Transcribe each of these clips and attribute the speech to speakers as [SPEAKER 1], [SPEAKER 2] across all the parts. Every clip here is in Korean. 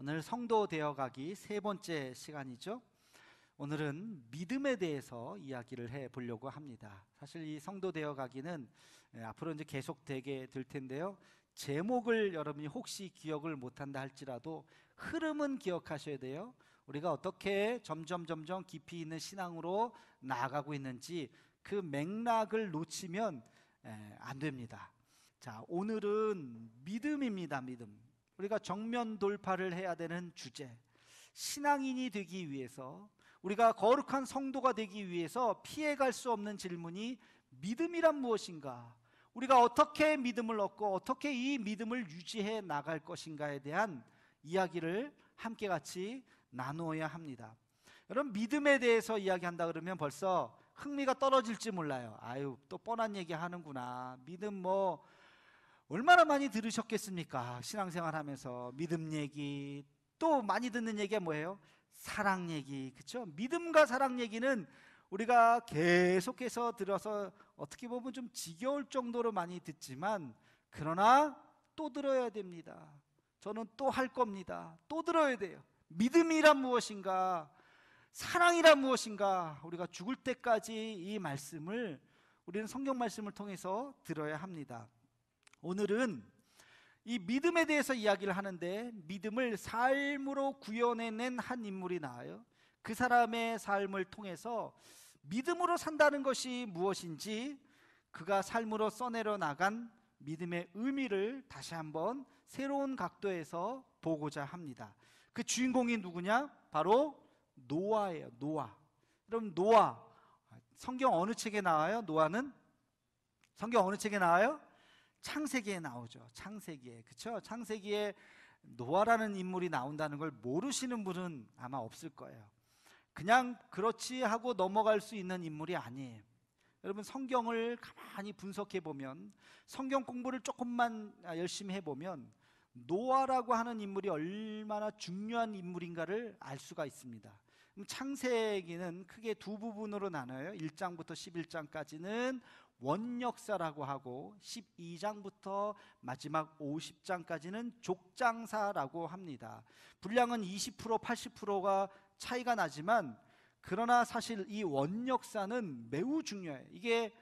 [SPEAKER 1] 오늘 성도 되어가기 세 번째 시간이죠. 오늘은 믿음에 대해서 이야기를 해 보려고 합니다. 사실 이 성도 되어가기는 앞으로 이제 계속되게 될 텐데요. 제목을 여러분이 혹시 기억을 못한다 할지라도 흐름은 기억하셔야 돼요. 우리가 어떻게 점점 깊이 있는 신앙으로 나아가고 있는지 그 맥락을 놓치면 안 됩니다. 자, 오늘은 믿음입니다. 믿음. 우리가 정면 돌파를 해야 되는 주제, 신앙인이 되기 위해서, 우리가 거룩한 성도가 되기 위해서 피해갈 수 없는 질문이 믿음이란 무엇인가, 우리가 어떻게 믿음을 얻고 어떻게 이 믿음을 유지해 나갈 것인가에 대한 이야기를 함께 같이 나누어야 합니다. 여러분, 믿음에 대해서 이야기한다 그러면 벌써 흥미가 떨어질지 몰라요. 아유, 또 뻔한 얘기 하는구나. 믿음 뭐 얼마나 많이 들으셨겠습니까? 신앙생활 하면서 믿음 얘기, 또 많이 듣는 얘기가 뭐예요? 사랑 얘기, 그렇죠? 믿음과 사랑 얘기는 우리가 계속해서 들어서 어떻게 보면 좀 지겨울 정도로 많이 듣지만, 그러나 또 들어야 됩니다. 저는 또 할 겁니다. 또 들어야 돼요. 믿음이란 무엇인가? 사랑이란 무엇인가? 우리가 죽을 때까지 이 말씀을, 우리는 성경 말씀을 통해서 들어야 합니다. 오늘은 이 믿음에 대해서 이야기를 하는데, 믿음을 삶으로 구현해낸 한 인물이 나와요. 그 사람의 삶을 통해서 믿음으로 산다는 것이 무엇인지, 그가 삶으로 써내려 나간 믿음의 의미를 다시 한번 새로운 각도에서 보고자 합니다. 그 주인공이 누구냐? 바로 노아예요. 노아. 그럼 노아, 성경 어느 책에 나와요? 노아는? 성경 어느 책에 나와요? 창세기에 나오죠. 창세기에, 그렇죠? 창세기에 노아라는 인물이 나온다는 걸 모르시는 분은 아마 없을 거예요. 그냥 그렇지 하고 넘어갈 수 있는 인물이 아니에요. 여러분, 성경을 가만히 분석해 보면, 성경 공부를 조금만 열심히 해보면 노아라고 하는 인물이 얼마나 중요한 인물인가를 알 수가 있습니다. 창세기는 크게 두 부분으로 나눠요. 1장부터 11장까지는 원역사라고 하고, 12장부터 마지막 50장까지는 족장사라고 합니다. 분량은 20%, 80%가 차이가 나지만, 그러나 사실 이 원역사는 매우 중요해요. 이게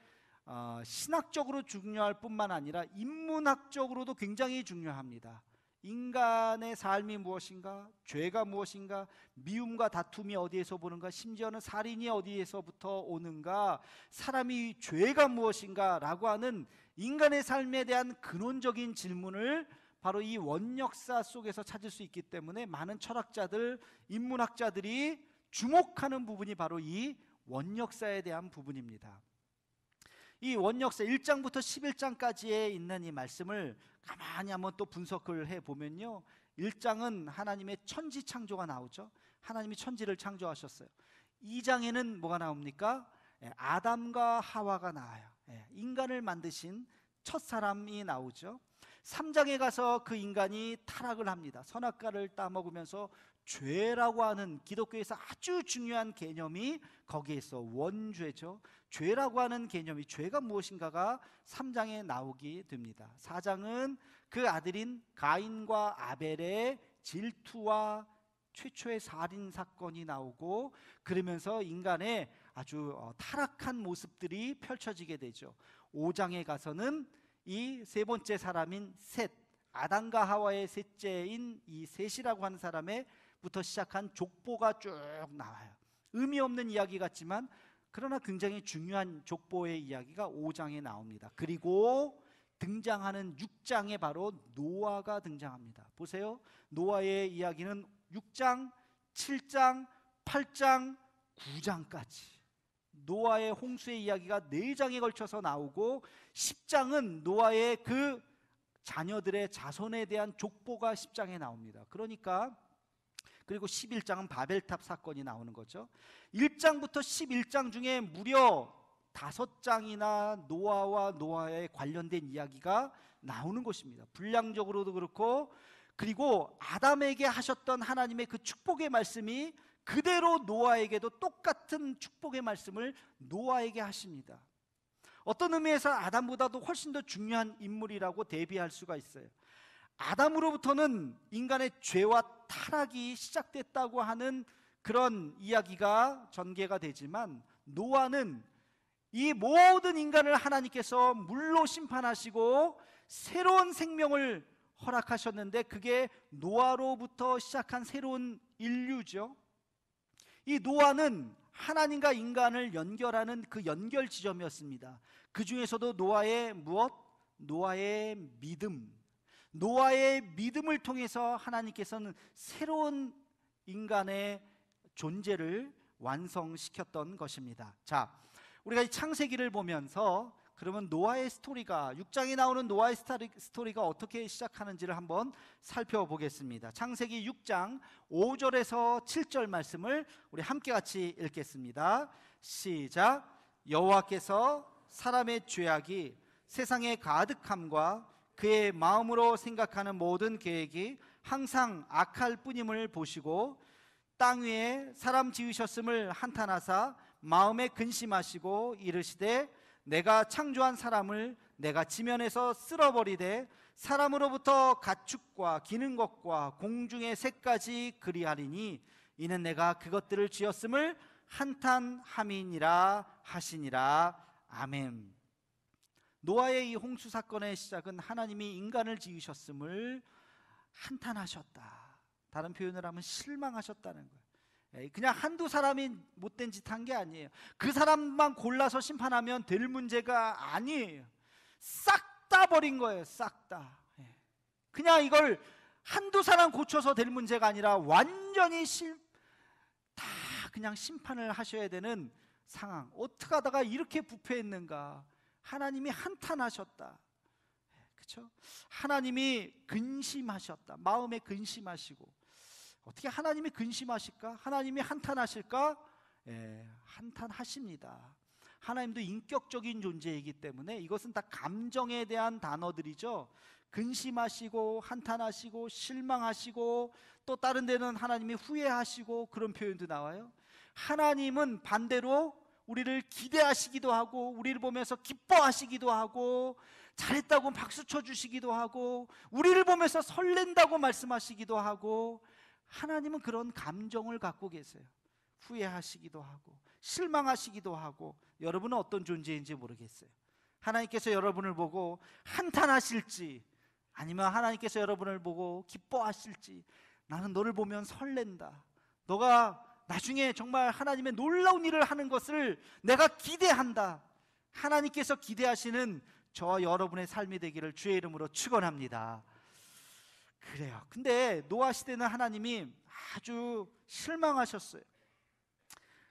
[SPEAKER 1] 신학적으로 중요할 뿐만 아니라 인문학적으로도 굉장히 중요합니다. 인간의 삶이 무엇인가, 죄가 무엇인가, 미움과 다툼이 어디에서 보는가, 심지어는 살인이 어디에서부터 오는가, 사람이 죄가 무엇인가 라고 하는 인간의 삶에 대한 근원적인 질문을 바로 이 원역사 속에서 찾을 수 있기 때문에, 많은 철학자들, 인문학자들이 주목하는 부분이 바로 이 원역사에 대한 부분입니다. 이 원역사 1장부터 11장까지에 있는 이 말씀을 가만히 한번 또 분석을 해보면요, 1장은 하나님의 천지 창조가 나오죠. 하나님이 천지를 창조하셨어요. 2장에는 뭐가 나옵니까? 아담과 하와가 나와요. 인간을 만드신 첫사람이 나오죠. 3장에 가서 그 인간이 타락을 합니다. 선악과를 따먹으면서 죄라고 하는 기독교에서 아주 중요한 개념이 거기에 있어. 원죄죠. 죄라고 하는 개념이, 죄가 무엇인가가 3장에 나오게 됩니다. 4장은 그 아들인 가인과 아벨의 질투와 최초의 살인 사건이 나오고, 그러면서 인간의 아주 타락한 모습들이 펼쳐지게 되죠. 5장에 가서는 이 세 번째 사람인 셋, 아담과 하와의 셋째인 이 셋이라고 하는 사람부터 시작한 족보가 쭉 나와요. 의미 없는 이야기 같지만 그러나 굉장히 중요한 족보의 이야기가 5장에 나옵니다. 그리고 등장하는 6장에 바로 노아가 등장합니다. 보세요. 노아의 이야기는 6장, 7장, 8장, 9장까지 노아의 홍수의 이야기가 4장에 걸쳐서 나오고, 10장은 노아의 그 자녀들의 자손에 대한 족보가 10장에 나옵니다. 그러니까, 그리고 11장은 바벨탑 사건이 나오는 거죠. 1장부터 11장 중에 무려 5장이나 노아와 노아에 관련된 이야기가 나오는 것입니다. 분량적으로도 그렇고, 그리고 아담에게 하셨던 하나님의 그 축복의 말씀이 그대로 노아에게도 똑같은 축복의 말씀을 노아에게 하십니다. 어떤 의미에서 아담보다도 훨씬 더 중요한 인물이라고 대비할 수가 있어요. 아담으로부터는 인간의 죄와 타락이 시작됐다고 하는 그런 이야기가 전개가 되지만, 노아는 이 모든 인간을 하나님께서 물로 심판하시고 새로운 생명을 허락하셨는데, 그게 노아로부터 시작한 새로운 인류죠. 이 노아는 하나님과 인간을 연결하는 그 연결 지점이었습니다. 그 중에서도 노아의 무엇? 노아의 믿음. 노아의 믿음을 통해서 하나님께서는 새로운 인간의 존재를 완성시켰던 것입니다. 자, 우리가 이 창세기를 보면서 그러면 노아의 스토리가, 6장에 나오는 노아의 스토리가 어떻게 시작하는지를 한번 살펴보겠습니다. 창세기 6장 5절에서 7절 말씀을 우리 함께 같이 읽겠습니다. 시작. 여호와께서 사람의 죄악이 세상에 가득함과 그의 마음으로 생각하는 모든 계획이 항상 악할 뿐임을 보시고 땅 위에 사람 지으셨음을 한탄하사 마음에 근심하시고 이르시되 내가 창조한 사람을 내가 지면에서 쓸어버리되 사람으로부터 가축과 기는 것과 공중의 새까지 그리하리니 이는 내가 그것들을 지었음을 한탄함이니라 하시니라. 아멘. 노아의 이 홍수 사건의 시작은 하나님이 인간을 지으셨음을 한탄하셨다. 다른 표현을 하면 실망하셨다는 거예요. 그냥 한두 사람이 못된 짓 한 게 아니에요. 그 사람만 골라서 심판하면 될 문제가 아니에요. 싹 다 버린 거예요. 싹 다. 그냥 이걸 한두 사람 고쳐서 될 문제가 아니라 완전히 다 그냥 심판을 하셔야 되는 상황. 어떻게 하다가 이렇게 부패했는가. 하나님이 한탄하셨다. 그렇죠? 하나님이 근심하셨다. 마음에 근심하시고. 어떻게 하나님이 근심하실까? 하나님이 한탄하실까? 한탄하십니다. 하나님도 인격적인 존재이기 때문에 이것은 다 감정에 대한 단어들이죠. 근심하시고 한탄하시고 실망하시고, 또 다른 데는 하나님이 후회하시고, 그런 표현도 나와요. 하나님은 반대로 우리를 기대하시기도 하고, 우리를 보면서 기뻐하시기도 하고, 잘했다고 박수 쳐주시기도 하고, 우리를 보면서 설렌다고 말씀하시기도 하고, 하나님은 그런 감정을 갖고 계세요. 후회하시기도 하고 실망하시기도 하고. 여러분은 어떤 존재인지 모르겠어요. 하나님께서 여러분을 보고 한탄하실지, 아니면 하나님께서 여러분을 보고 기뻐하실지. 나는 너를 보면 설렌다. 너가 나중에 정말 하나님의 놀라운 일을 하는 것을 내가 기대한다. 하나님께서 기대하시는 저와 여러분의 삶이 되기를 주의 이름으로 축원합니다. 그래요. 근데 노아 시대는 하나님이 아주 실망하셨어요.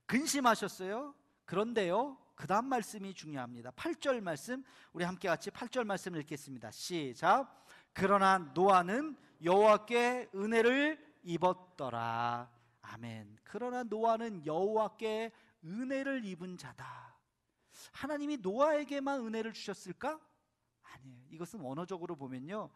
[SPEAKER 1] 근심하셨어요. 그런데요, 그 다음 말씀이 중요합니다. 8절 말씀, 우리 함께 같이 8절 말씀 읽겠습니다. 시작. 그러나 노아는 여호와께 은혜를 입었더라. 아멘. 그러나 노아는 여호와께 은혜를 입은 자다. 하나님이 노아에게만 은혜를 주셨을까? 아니에요. 이것은 원어적으로 보면요,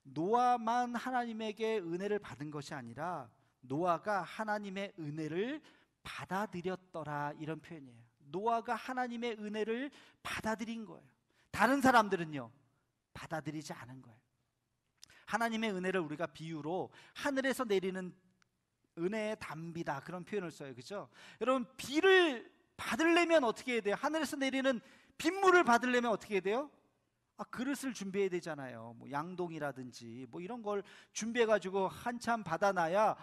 [SPEAKER 1] 노아만 하나님에게 은혜를 받은 것이 아니라 노아가 하나님의 은혜를 받아들였더라, 이런 표현이에요. 노아가 하나님의 은혜를 받아들인 거예요. 다른 사람들은요, 받아들이지 않은 거예요. 하나님의 은혜를 우리가 비유로 하늘에서 내리는 은혜의 담비다, 그런 표현을 써요. 그렇죠? 여러분, 비를 받으려면 어떻게 해야 돼요? 하늘에서 내리는 빗물을 받으려면 어떻게 해야 돼요? 그릇을 준비해야 되잖아요. 뭐 양동이라든지 뭐 이런 걸 준비해가지고 한참 받아놔야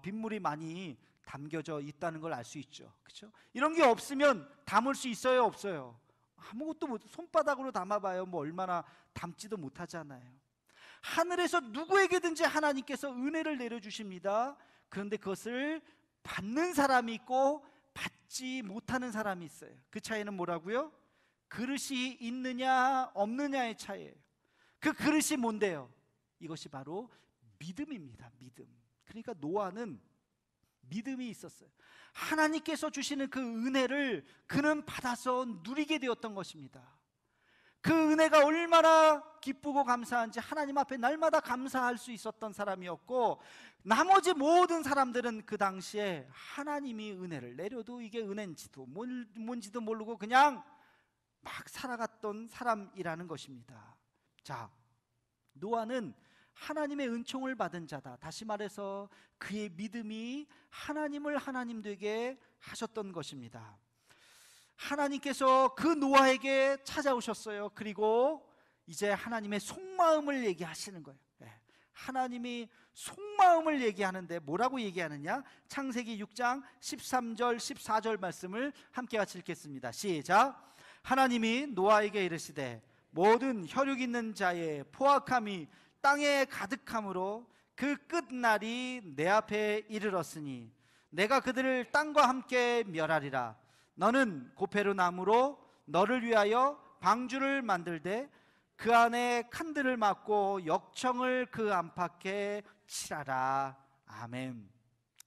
[SPEAKER 1] 빗물이 많이 담겨져 있다는 걸 알 수 있죠. 그렇죠? 이런 게 없으면 담을 수 있어요, 없어요? 아무것도 못, 손바닥으로 담아봐요. 뭐 얼마나 담지도 못하잖아요. 하늘에서 누구에게든지 하나님께서 은혜를 내려주십니다. 그런데 그것을 받는 사람이 있고 받지 못하는 사람이 있어요. 그 차이는 뭐라고요? 그릇이 있느냐 없느냐의 차이예요. 그 그릇이 뭔데요? 이것이 바로 믿음입니다. 믿음. 그러니까 노아는 믿음이 있었어요. 하나님께서 주시는 그 은혜를 그는 받아서 누리게 되었던 것입니다. 그 은혜가 얼마나 기쁘고 감사한지 하나님 앞에 날마다 감사할 수 있었던 사람이었고, 나머지 모든 사람들은 그 당시에 하나님이 은혜를 내려도 이게 은혜인지도 뭔지도 모르고 그냥 막 살아갔던 사람이라는 것입니다. 자, 노아는 하나님의 은총을 받은 자다. 다시 말해서 그의 믿음이 하나님을 하나님 되게 하셨던 것입니다. 하나님께서 그 노아에게 찾아오셨어요. 그리고 이제 하나님의 속마음을 얘기하시는 거예요. 하나님이 속마음을 얘기하는데 뭐라고 얘기하느냐? 창세기 6장 13절 14절 말씀을 함께 같이 읽겠습니다. 시작. 하나님이 노아에게 이르시되 모든 혈육 있는 자의 포악함이 땅에 가득함으로 그 끝날이 내 앞에 이르렀으니 내가 그들을 땅과 함께 멸하리라. 너는 고페르 나무로 너를 위하여 방주를 만들되 그 안에 칸들을 막고 역청을 그 안팎에 칠하라. 아멘.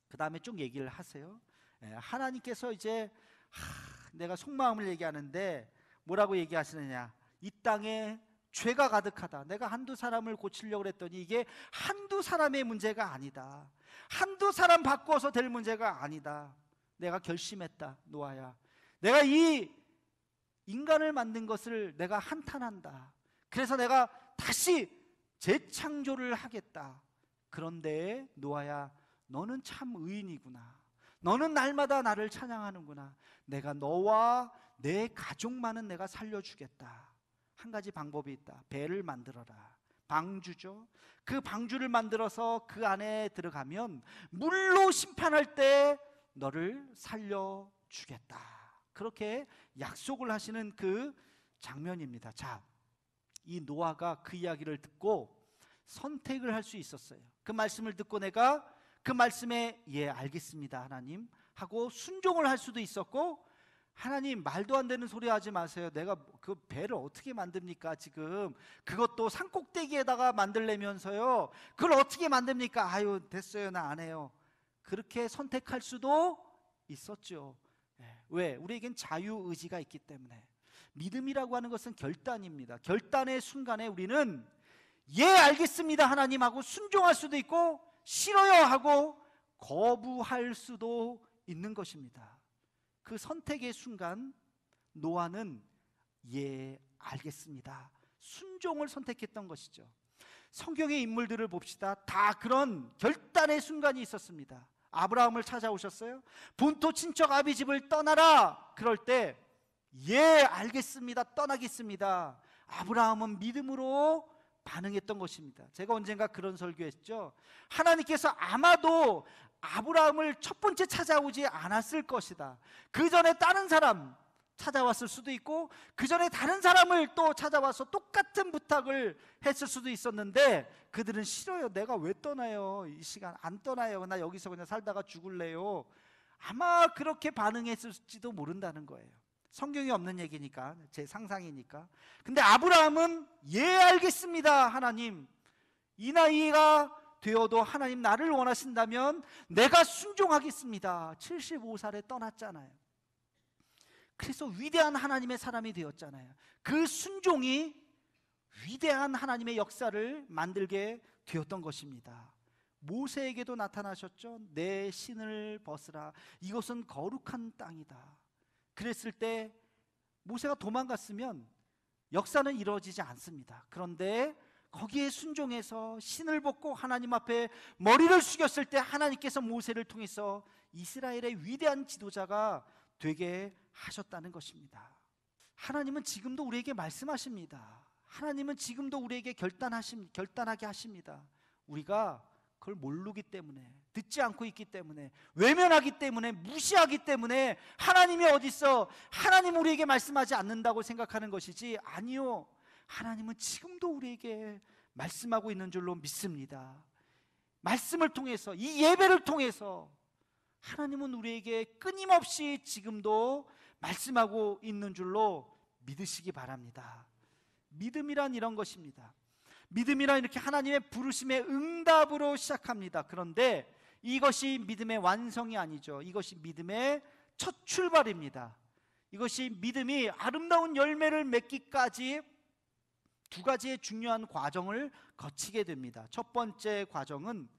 [SPEAKER 1] 그 다음에 쭉 얘기를 하세요. 하나님께서 이제 내가 속마음을 얘기하는데 뭐라고 얘기하시느냐? 이 땅에 죄가 가득하다. 내가 한두 사람을 고치려고 했더니 이게 한두 사람의 문제가 아니다. 한두 사람 바꿔서 될 문제가 아니다. 내가 결심했다. 노아야, 내가 이 인간을 만든 것을 내가 한탄한다. 그래서 내가 다시 재창조를 하겠다. 그런데 노아야, 너는 참 의인이구나. 너는 날마다 나를 찬양하는구나. 내가 너와 내 가족만은 내가 살려주겠다. 한 가지 방법이 있다. 배를 만들어라. 방주죠. 그 방주를 만들어서 그 안에 들어가면 물로 심판할 때 너를 살려주겠다. 그렇게 약속을 하시는 그 장면입니다. 자, 이 노아가 그 이야기를 듣고 선택을 할 수 있었어요. 그 말씀을 듣고 내가 그 말씀에 예 알겠습니다 하나님 하고 순종을 할 수도 있었고, 하나님 말도 안 되는 소리 하지 마세요. 내가 그 배를 어떻게 만듭니까? 지금 그것도 산꼭대기에다가 만들려면서요. 그걸 어떻게 만듭니까? 아유 됐어요, 나 안 해요. 그렇게 선택할 수도 있었죠. 왜? 우리에겐 자유의지가 있기 때문에. 믿음이라고 하는 것은 결단입니다. 결단의 순간에 우리는 예 알겠습니다 하나님 하고 순종할 수도 있고, 싫어요 하고 거부할 수도 있는 것입니다. 그 선택의 순간 노아는 예 알겠습니다 순종을 선택했던 것이죠. 성경의 인물들을 봅시다. 다 그런 결단의 순간이 있었습니다. 아브라함을 찾아오셨어요. 본토 친척 아비 집을 떠나라. 그럴 때 예 알겠습니다 떠나겠습니다. 아브라함은 믿음으로 반응했던 것입니다. 제가 언젠가 그런 설교했죠. 하나님께서 아마도 아브라함을 첫 번째 찾아오지 않았을 것이다. 그 전에 다른 사람 찾아왔을 수도 있고, 그 전에 다른 사람을 또 찾아와서 똑같은 부탁을 했을 수도 있었는데, 그들은 싫어요. 내가 왜 떠나요? 이 시간 안 떠나요. 나 여기서 그냥 살다가 죽을래요. 아마 그렇게 반응했을지도 모른다는 거예요. 성경이 없는 얘기니까, 제 상상이니까. 근데 아브라함은 예 알겠습니다 하나님, 이 나이가 되어도 하나님 나를 원하신다면 내가 순종하겠습니다. 75살에 떠났잖아요. 그래서 위대한 하나님의 사람이 되었잖아요. 그 순종이 위대한 하나님의 역사를 만들게 되었던 것입니다. 모세에게도 나타나셨죠. 내 신을 벗으라. 이것은 거룩한 땅이다. 그랬을 때 모세가 도망갔으면 역사는 이루어지지 않습니다. 그런데 거기에 순종해서 신을 벗고 하나님 앞에 머리를 숙였을 때 하나님께서 모세를 통해서 이스라엘의 위대한 지도자가 되게 하셨다는 것입니다. 하나님은 지금도 우리에게 말씀하십니다. 하나님은 지금도 우리에게 결단하게 하십니다. 우리가 그걸 모르기 때문에, 듣지 않고 있기 때문에, 외면하기 때문에, 무시하기 때문에 하나님이 어딨어? 하나님 우리에게 말씀하지 않는다고 생각하는 것이지, 아니요, 하나님은 지금도 우리에게 말씀하고 있는 줄로 믿습니다. 말씀을 통해서, 이 예배를 통해서 하나님은 우리에게 끊임없이 지금도 말씀하고 있는 줄로 믿으시기 바랍니다. 믿음이란 이런 것입니다. 믿음이란 이렇게 하나님의 부르심의 응답으로 시작합니다. 그런데 이것이 믿음의 완성이 아니죠. 이것이 믿음의 첫 출발입니다. 이것이 믿음이 아름다운 열매를 맺기까지 두 가지의 중요한 과정을 거치게 됩니다. 첫 번째 과정은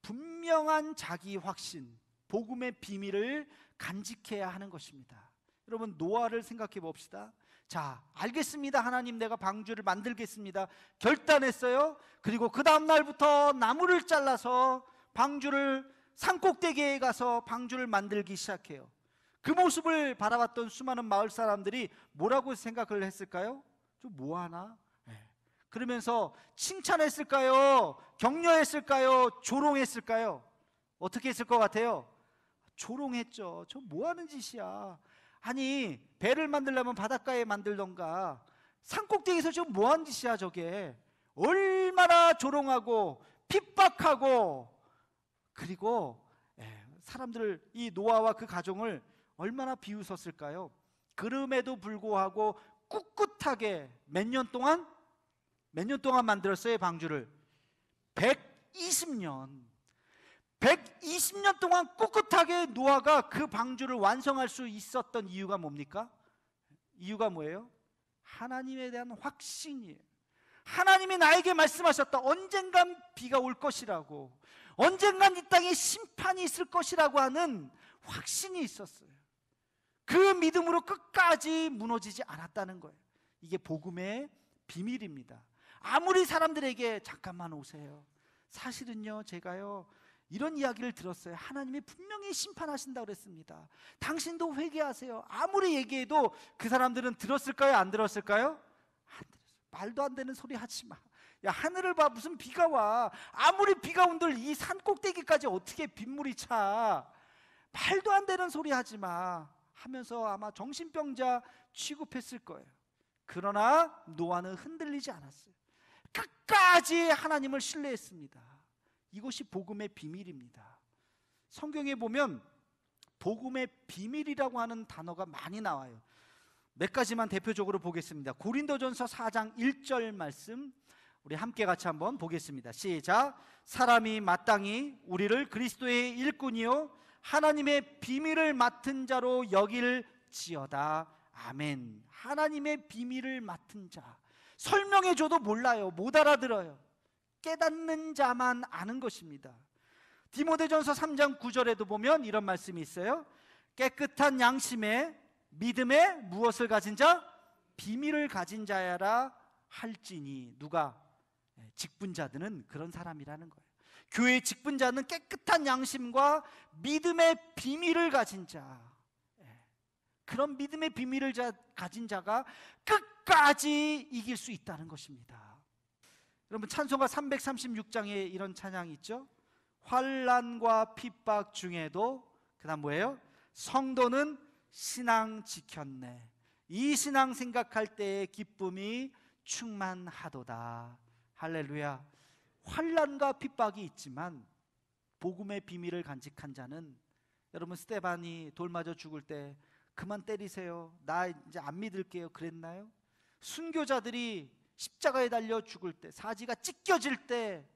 [SPEAKER 1] 분명한 자기 확신, 복음의 비밀을 간직해야 하는 것입니다. 여러분, 노아를 생각해 봅시다. 자, 알겠습니다. 하나님, 내가 방주를 만들겠습니다. 결단했어요. 그리고 그 다음 날부터 나무를 잘라서 방주를 산꼭대기에 가서 방주를 만들기 시작해요. 그 모습을 바라봤던 수많은 마을 사람들이 뭐라고 생각을 했을까요? 좀 뭐하나? 그러면서 칭찬했을까요? 격려했을까요? 조롱했을까요? 어떻게 했을 것 같아요? 조롱했죠. 저 뭐하는 짓이야. 아니, 배를 만들려면 바닷가에 만들던가, 산꼭대기에서 저 뭐하는 짓이야 저게. 얼마나 조롱하고 핍박하고, 그리고 사람들을, 이 노아와 그 가정을 얼마나 비웃었을까요? 그럼에도 불구하고 꿋꿋하게 몇 년 동안 만들었어요, 방주를? 120년. 120년 동안 꿋꿋하게 노아가 그 방주를 완성할 수 있었던 이유가 뭡니까? 이유가 뭐예요? 하나님에 대한 확신이에요. 하나님이 나에게 말씀하셨다. 언젠간 비가 올 것이라고, 언젠간 이 땅에 심판이 있을 것이라고 하는 확신이 있었어요. 그 믿음으로 끝까지 무너지지 않았다는 거예요. 이게 복음의 비밀입니다. 아무리 사람들에게 잠깐만 오세요, 사실은요 제가요 이런 이야기를 들었어요. 하나님이 분명히 심판하신다고 그랬습니다. 당신도 회개하세요. 아무리 얘기해도 그 사람들은 들었을까요? 안 들었을까요? 안 들었어요. 말도 안 되는 소리 하지 마. 야, 하늘을 봐. 무슨 비가 와. 아무리 비가 온들 이 산 꼭대기까지 어떻게 빗물이 차. 말도 안 되는 소리 하지 마 하면서 아마 정신병자 취급했을 거예요. 그러나 노아는 흔들리지 않았어요. 끝까지 하나님을 신뢰했습니다. 이것이 복음의 비밀입니다. 성경에 보면 복음의 비밀이라고 하는 단어가 많이 나와요. 몇 가지만 대표적으로 보겠습니다. 고린도전서 4장 1절 말씀 우리 함께 같이 한번 보겠습니다. 시작. 사람이 마땅히 우리를 그리스도의 일꾼이요 하나님의 비밀을 맡은 자로 여길지어다. 아멘. 하나님의 비밀을 맡은 자. 설명해줘도 몰라요. 못 알아들어요. 깨닫는 자만 아는 것입니다. 디모데전서 3장 9절에도 보면 이런 말씀이 있어요. 깨끗한 양심에 믿음에 무엇을 가진 자? 비밀을 가진 자야라 할지니. 누가? 직분자들은 그런 사람이라는 거예요. 교회의 직분자는 깨끗한 양심과 믿음의 비밀을 가진 자, 그런 믿음의 비밀을 가진 자가 끝까지 이길 수 있다는 것입니다. 여러분, 찬송가 336장에 이런 찬양이 있죠. 환난과 핍박 중에도 그 다음 뭐예요? 성도는 신앙 지켰네. 이 신앙 생각할 때의 기쁨이 충만하도다. 할렐루야. 환난과 핍박이 있지만 복음의 비밀을 간직한 자는, 여러분 스데반이 돌 맞아 죽을 때 그만 때리세요, 나 이제 안 믿을게요 그랬나요? 순교자들이 십자가에 달려 죽을 때, 사지가 찢겨질 때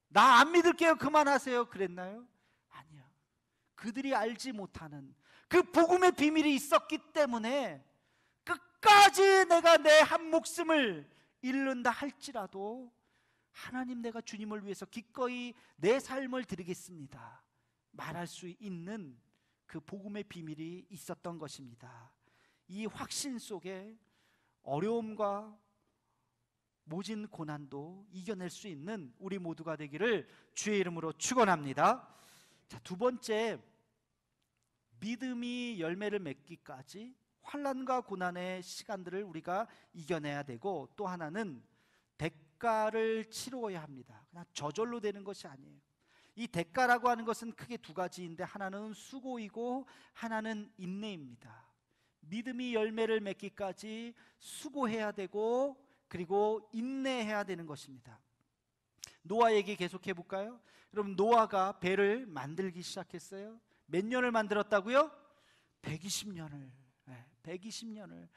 [SPEAKER 1] 나 안 믿을게요 그만하세요 그랬나요? 아니요. 그들이 알지 못하는 그 복음의 비밀이 있었기 때문에 끝까지 내가 내 한 목숨을 잃는다 할지라도 하나님, 내가 주님을 위해서 기꺼이 내 삶을 드리겠습니다 말할 수 있는 그 복음의 비밀이 있었던 것입니다. 이 확신 속에 어려움과 모진 고난도 이겨낼 수 있는 우리 모두가 되기를 주의 이름으로 축원합니다. 자, 두 번째, 믿음이 열매를 맺기까지 환난과 고난의 시간들을 우리가 이겨내야 되고, 또 하나는 대가를 치루어야 합니다. 그냥 저절로 되는 것이 아니에요. 이 대가라고 하는 것은 크게 두 가지인데, 하나는 수고이고 하나는 인내입니다. 믿음이 열매를 맺기까지 수고해야 되고, 그리고 인내해야 되는 것입니다. 노아 얘기 계속해 볼까요? 여러분, 노아가 배를 만들기 시작했어요. 몇 년을 만들었다고요? 120년을. 120년을.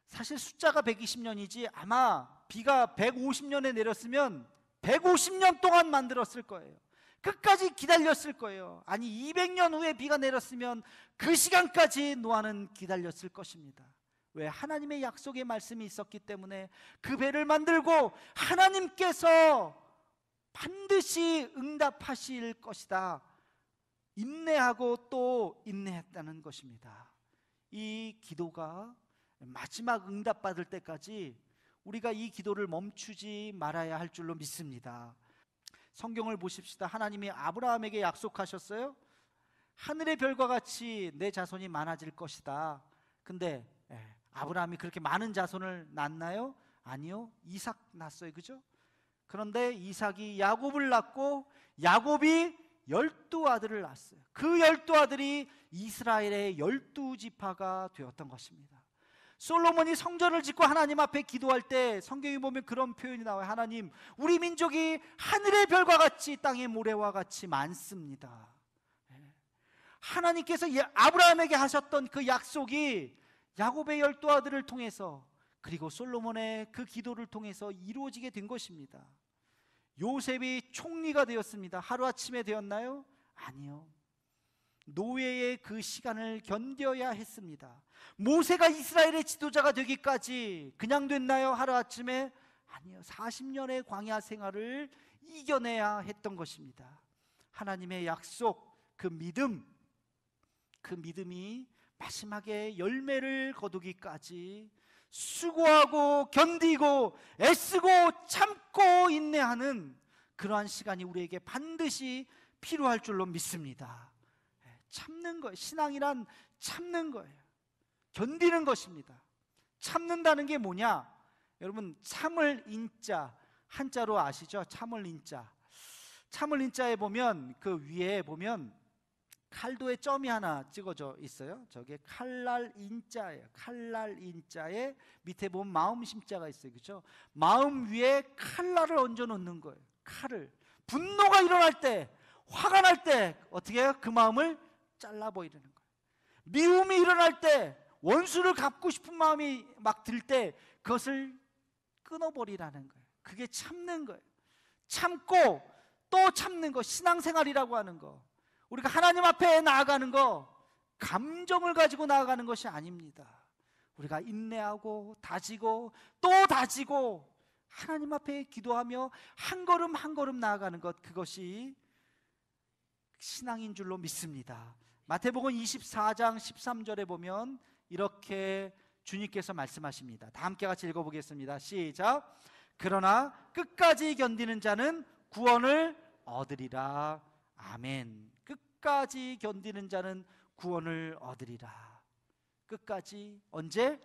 [SPEAKER 1] 사실 숫자가 120년이지 아마 비가 150년에 내렸으면 150년 동안 만들었을 거예요. 끝까지 기다렸을 거예요. 아니, 200년 후에 비가 내렸으면 그 시간까지 노아는 기다렸을 것입니다. 왜? 하나님의 약속의 말씀이 있었기 때문에 그 배를 만들고 하나님께서 반드시 응답하실 것이다, 인내하고 또 인내했다는 것입니다. 이 기도가 마지막 응답받을 때까지 우리가 이 기도를 멈추지 말아야 할 줄로 믿습니다. 성경을 보십시다. 하나님이 아브라함에게 약속하셨어요. 하늘의 별과 같이 내 자손이 많아질 것이다. 근데 아브라함이 그렇게 많은 자손을 낳나요? 아니요. 이삭 낳았어요. 그죠? 그런데 이삭이 야곱을 낳고 야곱이 12아들을 낳았어요. 그 12아들이 이스라엘의 12지파가 되었던 것입니다. 솔로몬이 성전을 짓고 하나님 앞에 기도할 때 성경에 보면 그런 표현이 나와요. 하나님, 우리 민족이 하늘의 별과 같이 땅의 모래와 같이 많습니다. 하나님께서 아브라함에게 하셨던 그 약속이 야곱의 12아들을 통해서 그리고 솔로몬의 그 기도를 통해서 이루어지게 된 것입니다. 요셉이 총리가 되었습니다. 하루아침에 되었나요? 아니요. 노예의 그 시간을 견뎌야 했습니다. 모세가 이스라엘의 지도자가 되기까지 그냥 됐나요? 하루아침에? 아니요. 40년의 광야 생활을 이겨내야 했던 것입니다. 하나님의 약속, 그 믿음이 마지막에 열매를 거두기까지 수고하고 견디고 애쓰고 참고 인내하는 그러한 시간이 우리에게 반드시 필요할 줄로 믿습니다. 참는 거예요. 신앙이란 참는 거예요. 견디는 것입니다. 참는다는 게 뭐냐? 여러분, 참을 인자 한자로 아시죠? 참을 인자. 참을 인자에 보면 그 위에 보면 칼도에 점이 하나 찍어져 있어요. 저게 칼날 인자예요. 칼날 인자에 밑에 보면 마음 심자가 있어요. 그렇죠? 마음 위에 칼날을 얹어 놓는 거예요. 칼을. 분노가 일어날 때, 화가 날 때 어떻게 해요? 그 마음을 잘라 버리는 거예요. 미움이 일어날 때, 원수를 갚고 싶은 마음이 막 들 때 그것을 끊어버리라는 거예요. 그게 참는 거예요. 참고 또 참는 거, 신앙생활이라고 하는 거. 우리가 하나님 앞에 나아가는 거, 감정을 가지고 나아가는 것이 아닙니다. 우리가 인내하고 다지고 또 다지고 하나님 앞에 기도하며 한 걸음 한 걸음 나아가는 것, 그것이 신앙인 줄로 믿습니다. 마태복음 24장 13절에 보면 이렇게 주님께서 말씀하십니다. 다 함께 같이 읽어보겠습니다. 시작. 그러나 끝까지 견디는 자는 구원을 얻으리라. 아멘. 끝까지 견디는 자는 구원을 얻으리라. 끝까지. 언제?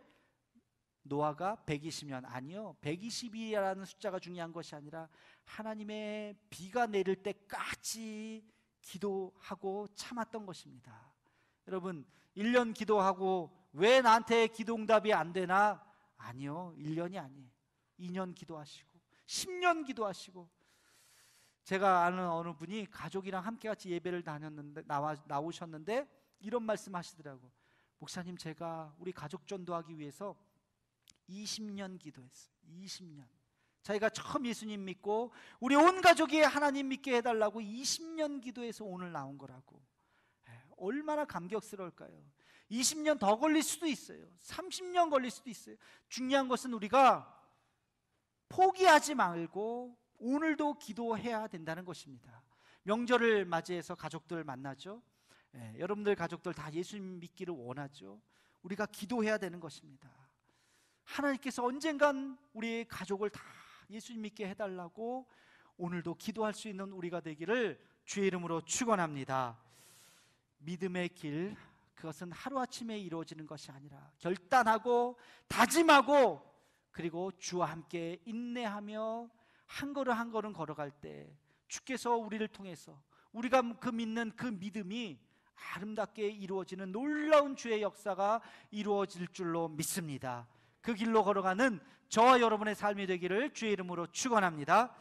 [SPEAKER 1] 노아가 120년. 아니요, 120이라는 숫자가 중요한 것이 아니라 하나님의 비가 내릴 때까지 기도하고 참았던 것입니다. 여러분, 1년 기도하고 왜 나한테 기도응답이 안 되나? 아니요, 1년이 아니에요. 2년 기도하시고 10년 기도하시고. 제가 아는 어느 분이 가족이랑 함께 같이 예배를 다녔는데 나오셨는데 이런 말씀 하시더라고. 목사님, 제가 우리 가족 전도하기 위해서 20년 기도했어요. 20년. 자기가 처음 예수님 믿고 우리 온 가족이 하나님 믿게 해달라고 20년 기도해서 오늘 나온 거라고. 얼마나 감격스러울까요? 20년 더 걸릴 수도 있어요. 30년 걸릴 수도 있어요. 중요한 것은 우리가 포기하지 말고 오늘도 기도해야 된다는 것입니다. 명절을 맞이해서 가족들 만나죠. 여러분들 가족들 다 예수님 믿기를 원하죠. 우리가 기도해야 되는 것입니다. 하나님께서 언젠간 우리의 가족을 다 예수님 믿게 해달라고 오늘도 기도할 수 있는 우리가 되기를 주의 이름으로 축원합니다. 믿음의 길, 그것은 하루아침에 이루어지는 것이 아니라 결단하고 다짐하고 그리고 주와 함께 인내하며 한 걸음 한 걸음 걸어갈 때 주께서 우리를 통해서 우리가 그 믿는 그 믿음이 아름답게 이루어지는 놀라운 주의 역사가 이루어질 줄로 믿습니다. 그 길로 걸어가는 저와 여러분의 삶이 되기를 주의 이름으로 축원합니다.